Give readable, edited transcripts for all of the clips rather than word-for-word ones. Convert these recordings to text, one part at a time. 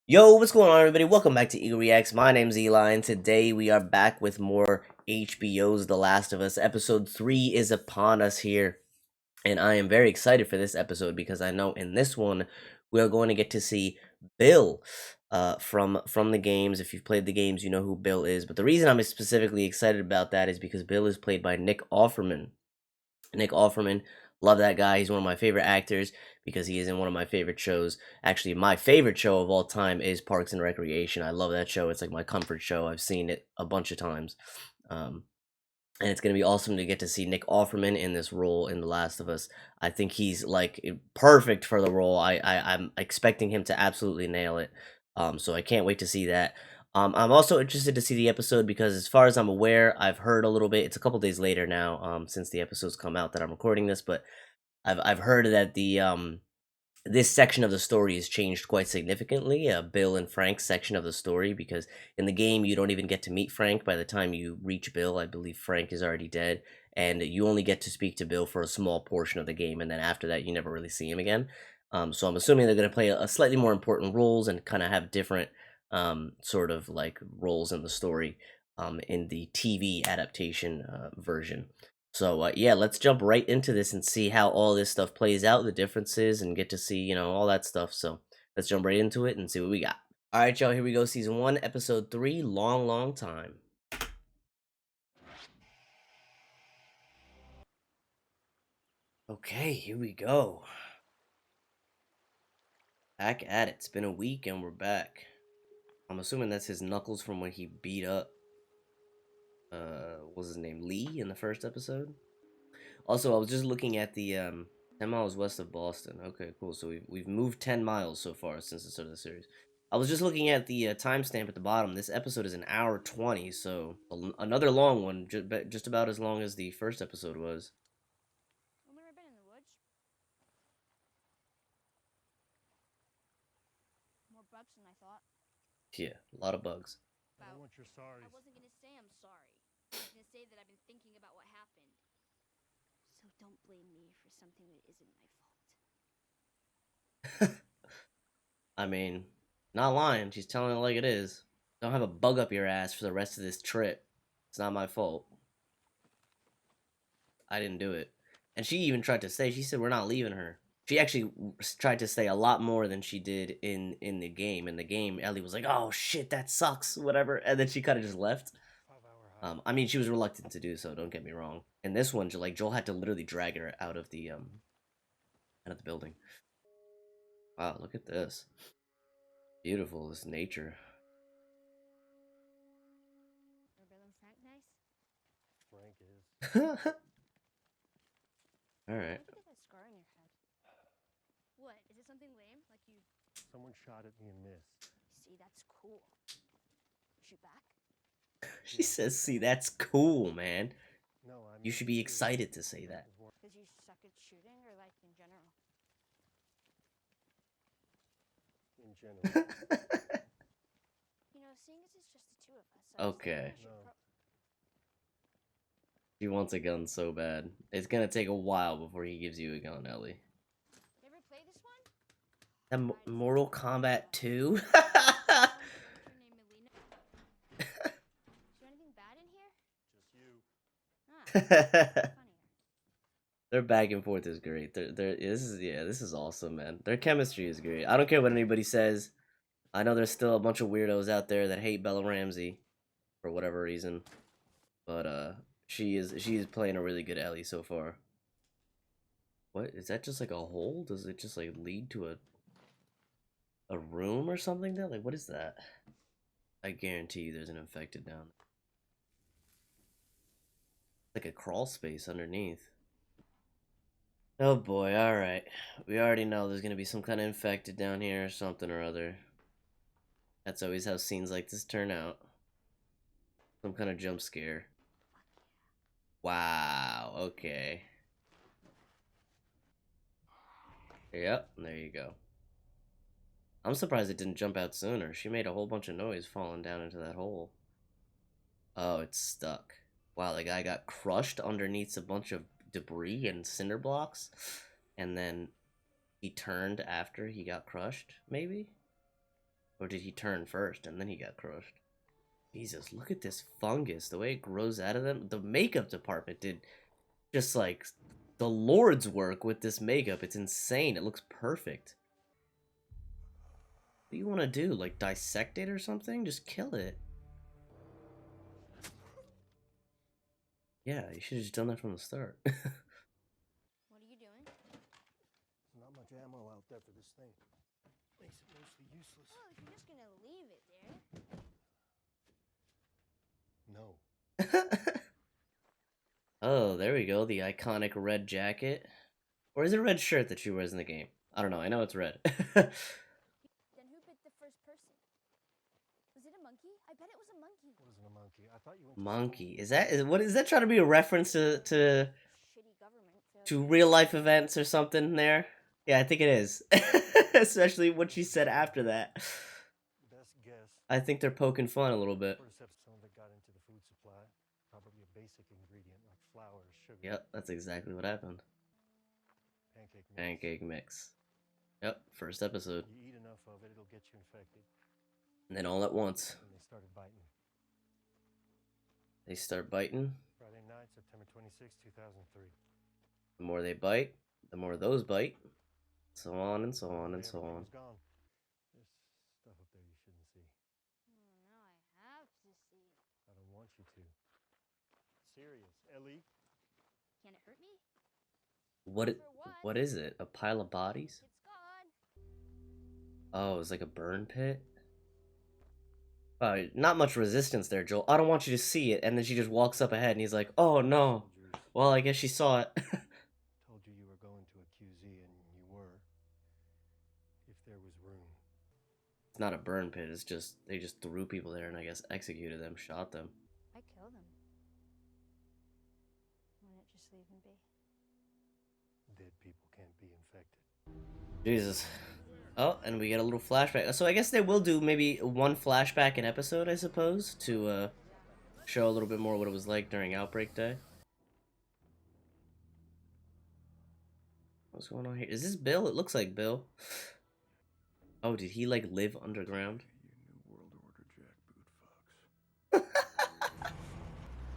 Yo, what's going on, everybody? Welcome back to Eagle Reacts. My name's Eli, and today we are back with more HBO's The Last of Us. Episode 3 is upon us here, and I am very excited for this episode because I know in this one we are going to get to see Bill from the games. If you've played the games, you know who Bill is. But the reason I'm specifically excited about that is because Bill is played by Nick Offerman. Nick Offerman, love that guy. He's one of my favorite actors because he is in one of my favorite shows. Actually, my favorite show of all time is Parks and Recreation. I love that show. It's like my comfort show. I've seen it a bunch of times. Um, and it's going to be awesome to get to see Nick Offerman in this role in The Last of Us. I think he's like perfect for the role. I'm expecting him to absolutely nail it. So I can't wait to see that. I'm also interested to see the episode because, as far as I'm aware, I've heard a little bit. It's a couple days later now, since the episode's come out that I'm recording this, but I've heard that the this section of the story has changed quite significantly. Bill and Frank's section of the story, because in the game you don't even get to meet Frank by the time you reach Bill. I believe Frank is already dead, and you only get to speak to Bill for a small portion of the game, and then after that you never really see him again. So I'm assuming they're going to play a slightly more important roles and kind of have different sort of like roles in the story in the TV adaptation version. So yeah, let's jump right into this and see how all this stuff plays out, the differences, and get to see all that stuff. So let's jump right into it and see what we got. All right, y'all. Here we go. Season 1, Episode 3. Long, long time. Okay, here we go. Back at it. It's been a week and we're back. I'm assuming that's his knuckles from when he beat up what was his name, Lee, in the first episode. Also, I was just looking at the 10 miles west of Boston. Okay, cool. So we've moved 10 miles so far since the start of the series. I was just looking at the timestamp at the bottom. This episode is an hour 20, so another long one, just about as long as the first episode was. Woman, I've been in the woods. More bugs than I thought. Yeah, a lot of bugs. I don't want your sorries. I wasn't gonna say I'm sorry. I was gonna say that I've been thinking about what happened. So don't blame me for something that isn't my fault. I mean, not lying. She's telling it like it is. Don't have a bug up your ass for the rest of this trip. It's not my fault. I didn't do it. And she even tried to say, she said we're not leaving her. She actually tried to say a lot more than she did in the game. In the game, Ellie was like, "Oh shit, that sucks," whatever, and then she kind of just left. 5-hour hike. I mean, she was reluctant to do so. Don't get me wrong. In this one, like Joel had to literally drag her out of the building. Wow, look at this. Beautiful, this nature. Are Bill and Frank nice? Frank is. All right. Why'd you get that scar on your head? What? Is it something lame? Like you Someone shot at me and missed. see? That's cool. Shoot back? She says, "See, that's cool, man." No, I mean, You should be excited to say that. Because you suck at shooting, or like in general? In general. You know, seeing as it's just the two of us. I was thinking Okay. we should No. She wants a gun so bad. It's gonna take a while before he gives you a gun, Ellie. You ever play this one? That Mortal Kombat 2? Is there anything bad in here? Just you. Ah, funnier. Their back and forth is great. This is awesome, man. Their chemistry is great. I don't care what anybody says. I know there's still a bunch of weirdos out there that hate Bella Ramsey for whatever reason, but she is playing a really good Ellie so far. What is that? Just like a hole? Does it just like lead to a room or something there? Like what is that? I guarantee you there's an infected down there. Like a crawl space underneath. Oh boy, alright. We already know there's gonna be some kind of infected down here or something or other. That's always how scenes like this turn out. Some kind of jump scare. Wow, okay. Yep, there you go. I'm surprised it didn't jump out sooner. She made a whole bunch of noise falling down into that hole. Oh, it's stuck. Wow, the guy got crushed underneath a bunch of debris and cinder blocks, and then he turned after he got crushed, maybe? Or did he turn first and then he got crushed? Jesus, look at this fungus. The way it grows out of them. The makeup department did just like the Lord's work with this makeup. It's insane. It looks perfect. What do you want to do? Like dissect it or something? Just kill it. Yeah, you should have just done that from the start. What are you doing? There's not much ammo out there for this thing. Makes it mostly useless. Well, if you're just gonna leave it there. No. Oh, there we go. The iconic red jacket. Or is it a red shirt that she wears in the game? I don't know. I know it's red. Then who picked the first person? Was it a monkey? I bet it was a monkey. It wasn't a monkey. I thought you went Monkey. Is that trying to be a reference to Shitty government. to real life events or something there? Yeah, I think it is. Especially what she said after that. Best guess. I think they're poking fun a little bit. Percept some of it got into the food supply. Probably a basic ingredient like flour or sugar. Yep, that's exactly what happened. Pancake mix. Pancake mix. Yep, first episode. You eat enough of it, it'll get you infected. And then all at once, And they started biting. they start biting. Friday night, September 26, 2003. The more they bite, the more those bite. So on and so on and so Everything on. was gone. There's stuff up there you shouldn't see. Oh, now I have to see. I don't want you to. Serious, Ellie. Can it hurt me? What what is it? A pile of bodies? It's gone. Oh, it's like a burn pit? Not much resistance there, Joel. I don't want you to see it. And then she just walks up ahead and he's like, oh no. Soldiers Well, I guess she saw it. told you you were going to a QZ, and you were. If there was room. It's not a burn pit, it's just, they just threw people there and I guess executed them, shot them. I killed him. Why not just leave him be? Dead people can't be infected. Jesus. Oh, and we get a little flashback. So I guess they will do maybe one flashback an episode, I suppose, to show a little bit more what it was like during Outbreak Day. What's going on here? Is this Bill? It looks like Bill. Oh, did he like live underground? You New World Order jackboot fox.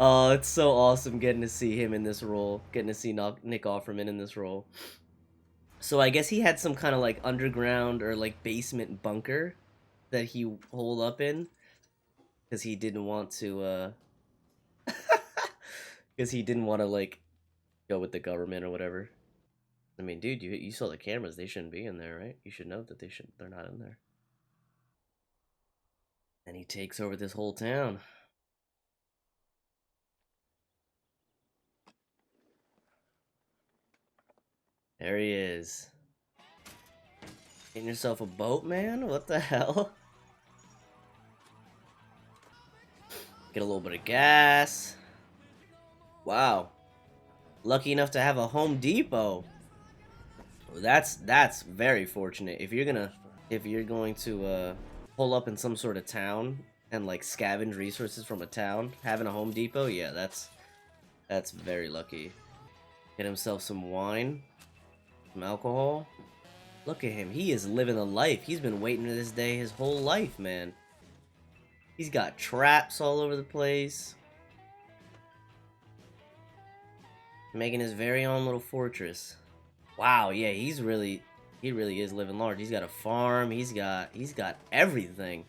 Oh, it's so awesome getting to see him in this role. Getting to see Nick Offerman in this role. So I guess he had some kind of like underground or like basement bunker that he holed up in. Because he didn't want to, because he didn't want to like go with the government or whatever. I mean, dude, you saw the cameras. They shouldn't be in there, right? You should know that they're not in there. And he takes over this whole town. There he is. Getting yourself a boat, man? What the hell? Get a little bit of gas. Wow. Lucky enough to have a Home Depot. That's very fortunate. If you're going to pull up in some sort of town and like scavenge resources from a town, having a Home Depot, yeah, that's very lucky. Get himself some wine, some alcohol. Look at him. He is living a life. He's been waiting for this day his whole life, man. He's got traps all over the place. Making his very own little fortress. Wow, yeah, he really is living large. He's got a farm. He's got everything.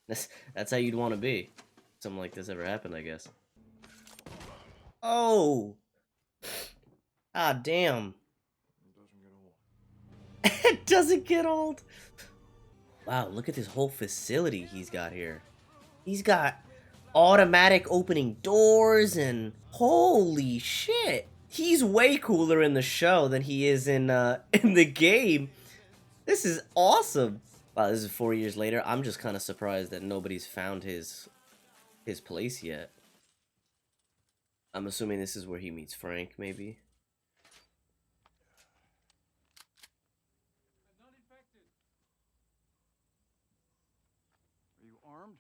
That's how you'd want to be. Something like this ever happened, I guess. Oh. Ah, damn. It doesn't get old. Wow, look at this whole facility he's got here. He's got automatic opening doors and holy shit. He's way cooler in the show than he is in the game. This is awesome. Wow, this is 4 years later. I'm just kind of surprised that nobody's found his place yet. I'm assuming this is where he meets Frank, maybe. Are you armed?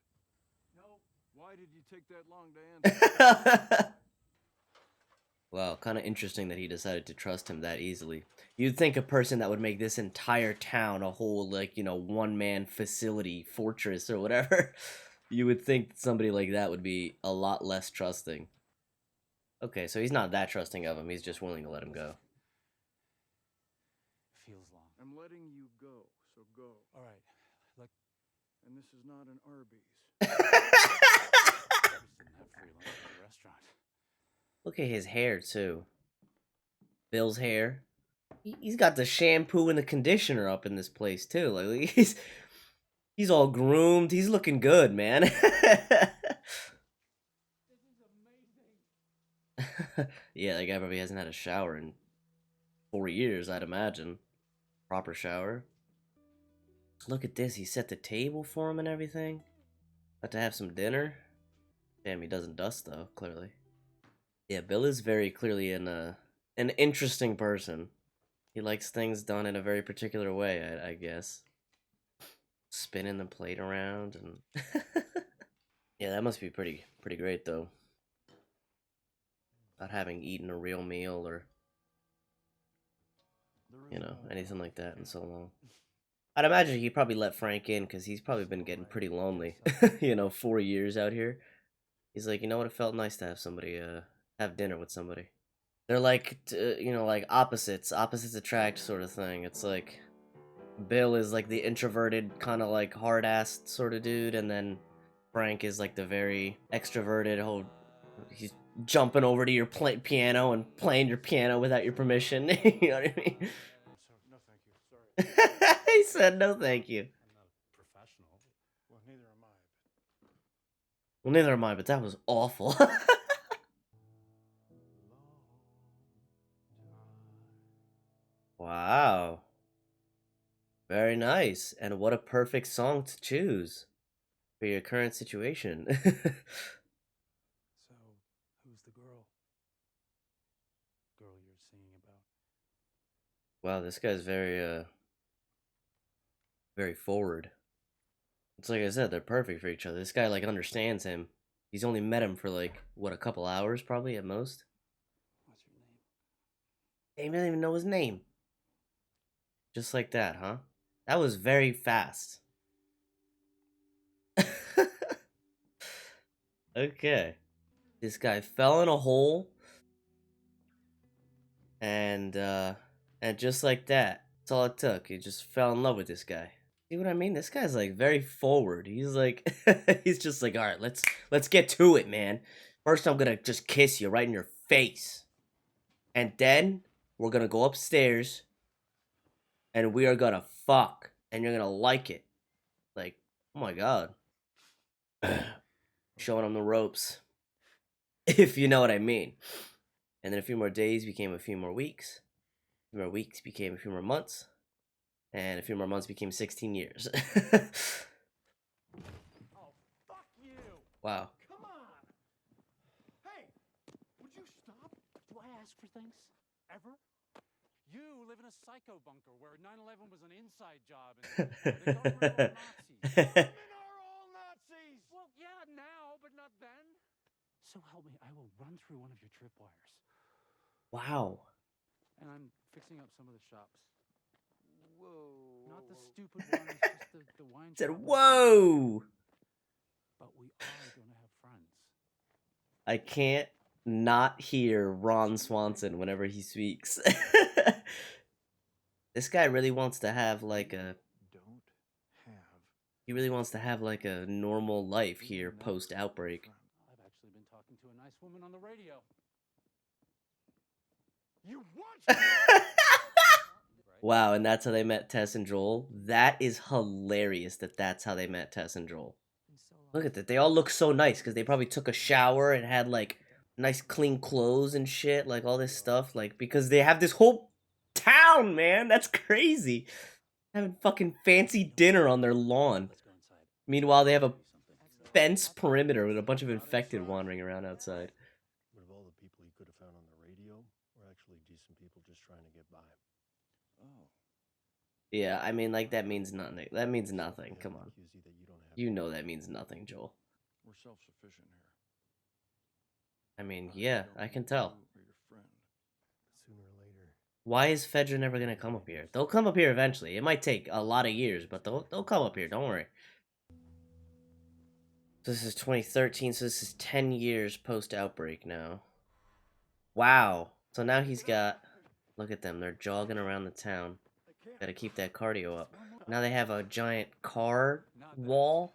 No. Why did you take that long to answer? Wow, kind of interesting that he decided to trust him that easily. You'd think a person that would make this entire town a whole, like, one-man facility, fortress, or whatever, you would think somebody like that would be a lot less trusting. Okay, so he's not that trusting of him, he's just willing to let him go. Feels long. I'm letting you go, so go. All right. Like, And this is not an Arby's. didn't have free lunch at the restaurant. Look at his hair, too. Bill's hair. He's got the shampoo and the conditioner up in this place, too. Like, he's all groomed. He's looking good, man. This is amazing. Yeah, that guy probably hasn't had a shower in 4 years, I'd imagine. Proper shower. Look at this. He set the table for him and everything. About to have some dinner. Damn, he doesn't dust, though, clearly. Yeah, Bill is very clearly an interesting person. He likes things done in a very particular way, I guess. Spinning the plate around and... Yeah, that must be pretty great, though. Not having eaten a real meal or, anything like that in so long. I'd imagine he probably let Frank in because he's probably been getting pretty lonely. 4 years out here. He's like, you know what? It felt nice to have somebody, have dinner with somebody. They're like, like opposites attract sort of thing. It's like, Bill is like the introverted, kind of like hard-ass sort of dude, and then Frank is like the very extroverted, he's jumping over to your piano and playing your piano without your permission. You know what I mean? No, thank you. Sorry. He said no thank you. I'm not a professional. Well, neither am I. Well, neither am I, but that was awful. Wow. Very nice. And what a perfect song to choose for your current situation. So, who's the girl? Girl you're singing about? Wow, this guy's very forward. It's like I said, they're perfect for each other. This guy, like, understands him. He's only met him for, like, what, a couple hours, probably, at most? What's your name? They didn't even know his name. Just like that, huh? That was very fast. Okay. This guy fell in a hole. And just like that. That's all it took. He just fell in love with this guy. See what I mean? This guy's like very forward. He's like he's just like, alright, let's get to it, man. First I'm gonna just kiss you right in your face. And then we're gonna go upstairs and we are gonna fuck. And you're gonna like it. Like, oh my god. Showing him the ropes. If you know what I mean. And then a few more days became a few more weeks. A few more weeks became a few more months. And a few more months became 16 years. Oh, fuck you! Wow. Come on! Hey! Would you stop? Do I ask for things? Ever? You live in a psycho bunker where 9/11 was an inside job and the government were Nazis. Women are all Nazis! Well, yeah, now, but not then. So help me, I will run through one of your tripwires. Wow. And I'm fixing up some of the shops. Whoa. Not the stupid ones, just the wine Said, shop and the whoa! But we are going to have friends. I can't not hear Ron Swanson whenever he speaks. This guy really wants to have like a... Don't have... He really wants to have like a normal life here post-outbreak. I've actually been talking to a nice woman on the radio. You what? Wow, and that's how they met Tess and Joel? That is hilarious that that's how they met Tess and Joel. Look at that. They all look so nice because they probably took a shower and had like nice clean clothes and shit, like all this stuff, like because they have this whole town, man. That's crazy. Having fucking fancy dinner on their lawn. Let's go inside. Meanwhile, they have a fence perimeter with a bunch of infected wandering around outside. But of all the people you could have found on the radio, were actually decent people just trying to get by. Oh. Yeah, I mean, like, that means nothing. That means nothing. Come on. QZ that you don't have. You know that means nothing, Joel. We're self-sufficient here. I mean, yeah, I can tell. You or your friends. Why is Fedra never gonna come up here? They'll come up here eventually. It might take a lot of years, but they'll come up here. Don't worry. So this is 2013. So this is 10 years post outbreak now. Wow. So now he's got. Look at them. They're jogging around the town. Gotta keep that cardio up. Now they have a giant car wall.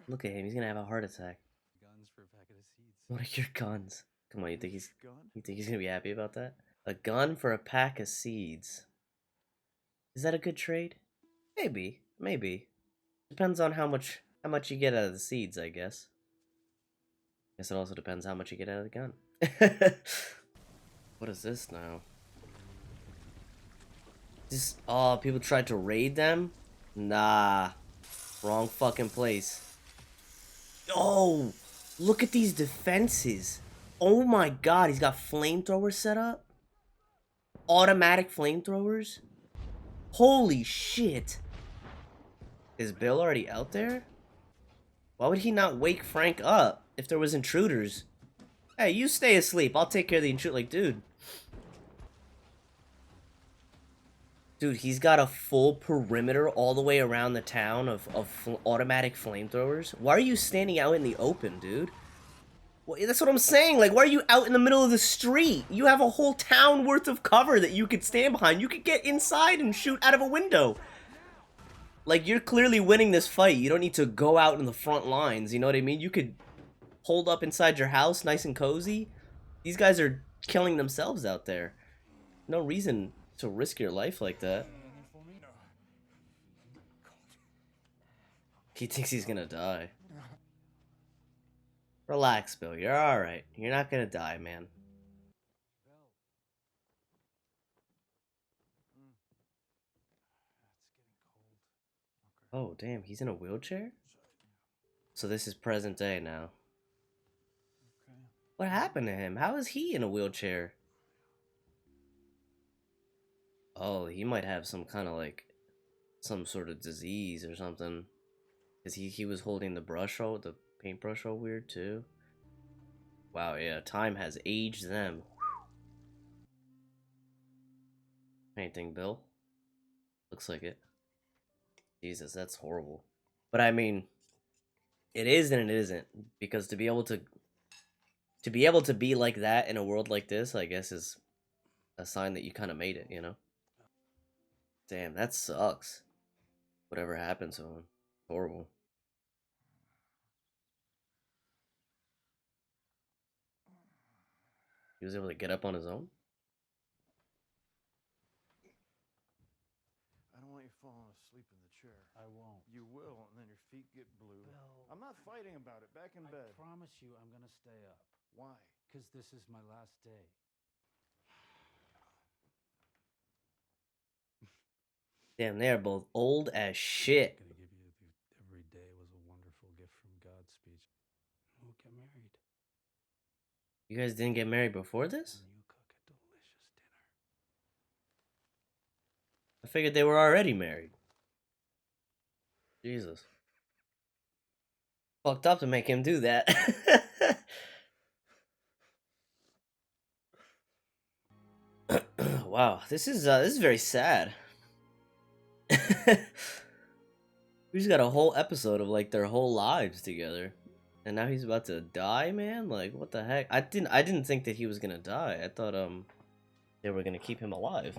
Look at him. He's gonna have a heart attack. Guns for a packet of seeds. What are your guns? Come on. You think he's gonna be happy about that? A gun for a pack of seeds. Is that a good trade? Maybe. Maybe. Depends on how much you get out of the seeds, I guess. Guess it also depends how much you get out of the gun. What is this now? This people tried to raid them? Nah. Wrong fucking place. Oh, look at these defenses. Oh my god, he's got flamethrowers set up? Automatic flamethrowers? Holy shit. Is Bill already out there? Why would he not wake Frank up if there was intruders? Hey, you stay asleep. I'll take care of the intruder. Like, dude. Dude, he's got a full perimeter all the way around the town of automatic flamethrowers. Why are you standing out in the open, dude? Well, that's what I'm saying. Like, why are you out in the middle of the street? You have a whole town worth of cover that you could stand behind. You could get inside and shoot out of a window. Like, you're clearly winning this fight. You don't need to go out in the front lines. You know what I mean? You could hold up inside your house nice and cozy. These guys are killing themselves out there. No reason to risk your life like that. He thinks he's gonna die. Relax, Bill. You're alright. You're not gonna die, man. Oh, damn. He's in a wheelchair? So this is present day now. What happened to him? How is he in a wheelchair? Oh, he might have some kind of like some sort of disease or something. Cause he was holding the brush all the paintbrush all weird too. Wow, yeah, time has aged them. Painting Bill. Looks like it. Jesus, that's horrible. But I mean, it is and it isn't, because to be able to be like that in a world like this, I guess is a sign that you kind of made it, you know? Damn, that sucks. Whatever happened to him. Horrible. He was able to get up on his own? I don't want you falling asleep in the chair. I won't. You will, and then your feet get blue. Bill, I'm not fighting about it. Back in I bed. promise you I'm gonna stay up. Why? Because this is my last day. Damn, they are both old as shit. I'm gonna give you the every day was a wonderful gift from God speech. We'll get married. You guys didn't get married before this? And you cook a delicious dinner. I figured they were already married. Jesus. Fucked up to make him do that. Wow, this is very sad. We just got a whole episode of like their whole lives together. And now he's about to die, man? Like, what the heck? I didn't think that he was gonna die. I thought they were gonna keep him alive.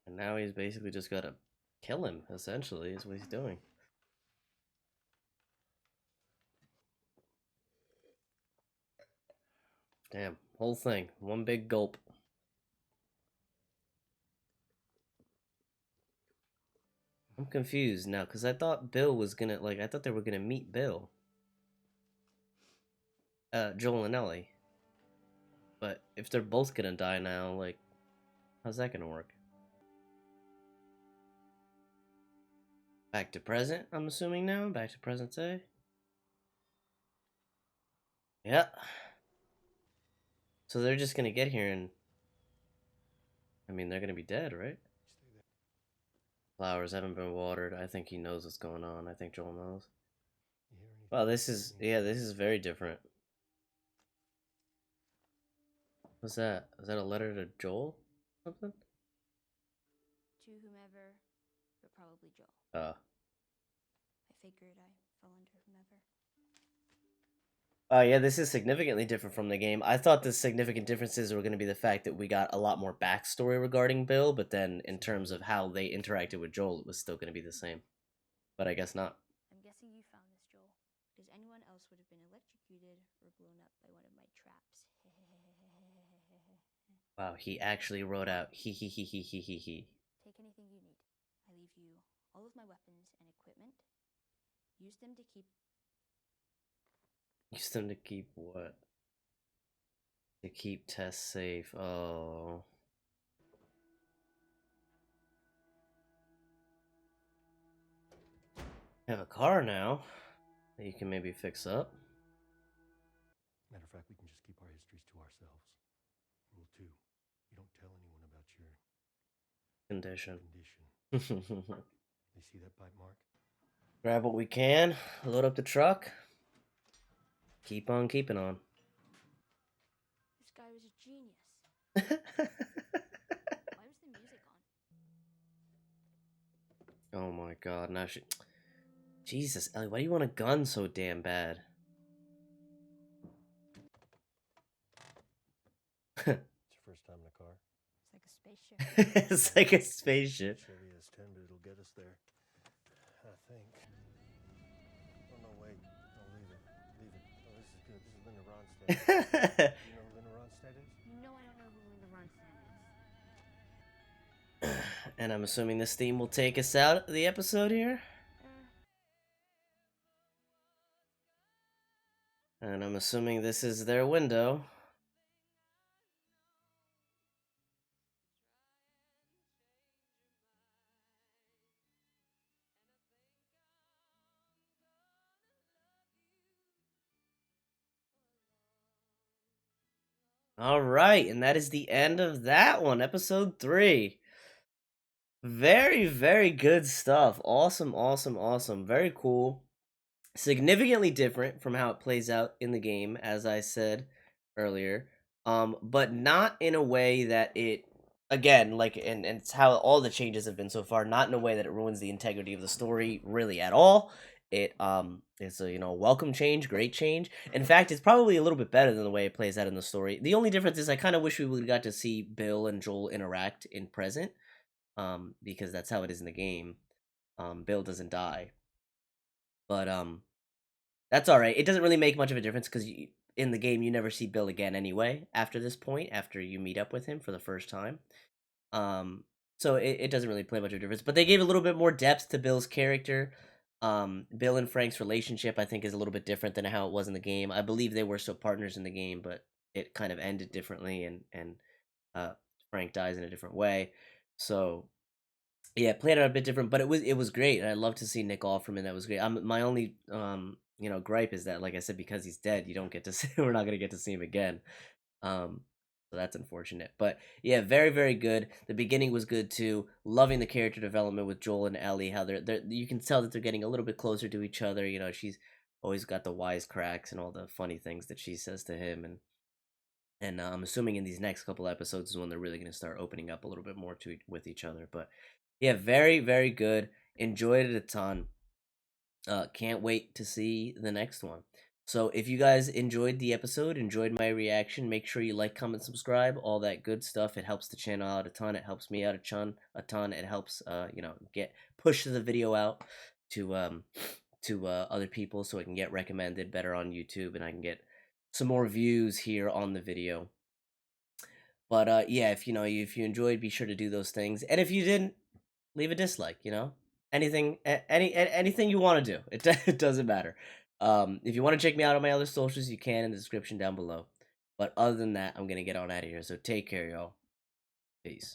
And now he's basically just gotta kill him, essentially, is what he's doing. Damn, whole thing. One big gulp. I'm confused now, because I thought Bill was gonna, like, I thought they were gonna meet Bill. Joel and Ellie. But if they're both gonna die now, like, how's that gonna work? Back to present, I'm assuming now? Back to present day? Yeah. So they're just gonna get here and... I mean, they're gonna be dead, right? Flowers haven't been watered. I think he knows what's going on. I think Joel knows. Well, this is... Yeah, this is very different. What's that? Is that a letter to Joel? Something? To whomever, but probably Joel. Uh. I figured I fell under whomever. Oh yeah, this is significantly different from the game. I thought the significant differences were going to be the fact that we got a lot more backstory regarding Bill, but then in terms of how they interacted with Joel, it was still going to be the same. But I guess not. I'm guessing you found this, Joel, because anyone else would have been electrocuted or blown up by one of my traps. Wow, he actually wrote out he. Take anything you need. I leave you all of my weapons and equipment. Use them to keep. Use them to keep what? To keep Tess safe. Oh. You have a car now that you can maybe fix up. Matter of fact, we can just keep our histories to ourselves. Rule 2. You don't tell anyone about your Condition. You see that bite mark? Grab what we can, load up the truck, keep on keeping on. This guy was a genius. Why was the music on? Oh my god, now she... Jesus, Ellie, why do you want a gun so damn bad? It's your first time in a car? It's like a spaceship. It's like a spaceship. Chevy S10, but it'll get us there. I think. Oh, no, wait. No, leave it. Leave it. Oh, this is good. This is Linda Ronstadt. You know who Linda Ronstadt is? No, I don't know who Linda Ronstadt is. And I'm assuming this theme will take us out of the episode here. And I'm assuming this is their window. All right, and that is the end of that one, episode 3. Very, very good stuff. Awesome, awesome, awesome. Very cool. Significantly different from how it plays out in the game, as I said earlier. But not in a way that it, again, like, and it's how all the changes have been so far, not in a way that it ruins the integrity of the story really at all. It's a, welcome change, great change. In fact, it's probably a little bit better than the way it plays out in the story. The only difference is I kind of wish we would have got to see Bill and Joel interact in present, because that's how it is in the game. Bill doesn't die, but that's all right. It doesn't really make much of a difference because in the game you never see Bill again anyway. After this point, after you meet up with him for the first time, so it doesn't really play much of a difference. But they gave a little bit more depth to Bill's character. Bill and Frank's relationship, I think, is a little bit different than how it was in the game. I believe they were still partners in the game, but it kind of ended differently, and Frank dies in a different way. So yeah, it played out a bit different, but it was great. And I love to see Nick Offerman. That was great. My only gripe is that, like I said, because he's dead, you don't get to see. We're not gonna get to see him again. So that's unfortunate. But yeah, very, very good. The beginning was good too. Loving the character development with Joel and Ellie. How they're you can tell that they're getting a little bit closer to each other. She's always got the wisecracks and all the funny things that she says to him, and I'm assuming in these next couple episodes is when they're really going to start opening up a little bit more with each other. But yeah, very, very good. Enjoyed it a ton. Can't wait to see the next one. So if you guys enjoyed the episode, enjoyed my reaction, make sure you like, comment, subscribe, all that good stuff. It helps the channel out a ton. It helps me out a ton. It helps get push the video out to other people so it can get recommended better on YouTube and I can get some more views here on the video. But yeah, if you enjoyed, be sure to do those things. And if you didn't, leave a dislike. Anything you want to do. It doesn't matter. If you want to check me out on my other socials, you can in the description down below. But other than that, I'm gonna get on out of here. So take care, y'all. Peace.